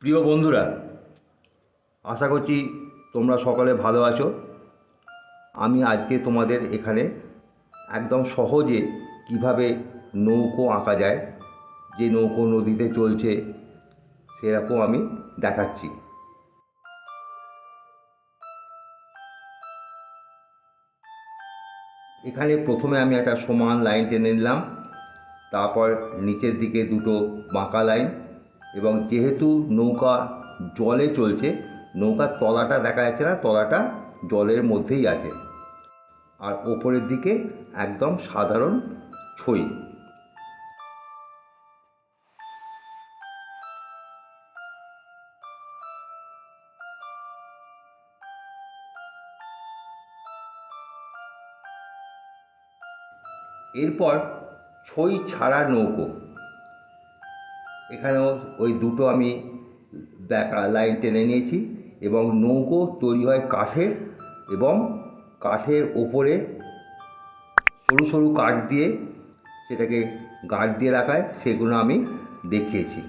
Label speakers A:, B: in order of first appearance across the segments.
A: প্রিয় বন্ধুরা, আশা করছি তোমরা সকলে ভালো আছো। আমি আজকে তোমাদের এখানে একদম সহজে কিভাবে নৌকো আঁকা যায়, যে নৌকো নদীতে চলছে সেরকম আমি দেখাচ্ছি। এখানে প্রথমে আমি একটা সমান লাইন টেনে নিলাম, তারপর নিচের দিকে দুটো বাঁকা লাইন, এবং যেহেতু নৌকা জলে চলছে, নৌকার তলাটা দেখা যাচ্ছে না, তলাটা জলের মধ্যেই আছে, আর ওপরের দিকে একদম সাধারণ ছই। এরপর ছই ছাড়া নৌকো, এখানেও ওই দুটো আমি লাইন টেনে নিয়েছি, এবং নৌকো তৈরি হয় কাঠের, এবং কাঠের ওপরে সরু সরু কাঠ দিয়ে সেটাকে গার্ড দিয়ে রাখা হয়, সেগুলো আমি দেখিয়েছি।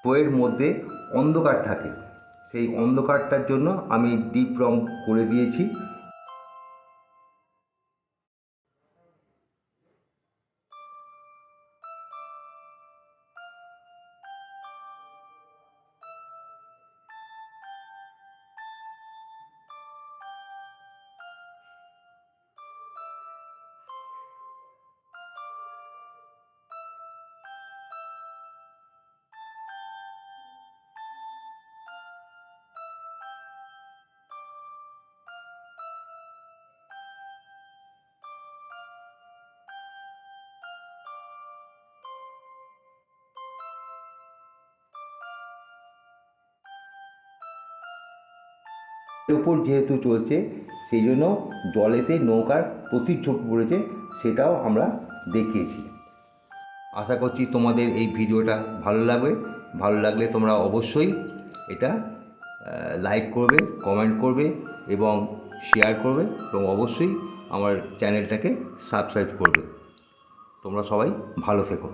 A: বইয়ের মধ্যে অন্ধকার থাকে, সেই অন্ধকারটার জন্য আমি ডিপ রং করে দিয়েছি। উপর যেহেতু চলছে, সেই জন্য জলেতে নৌকার প্রতিচ্ছবি পড়েছে, সেটাও আমরা দেখিয়েছি। আশা করছি তোমাদের এই ভিডিওটা ভালো লাগবে। ভালো লাগলে তোমরা অবশ্যই এটা লাইক করবে, কমেন্ট করবে এবং শেয়ার করবে, এবং অবশ্যই আমার চ্যানেলটাকে সাবস্ক্রাইব করবে। তোমরা সবাই ভালো থেকো।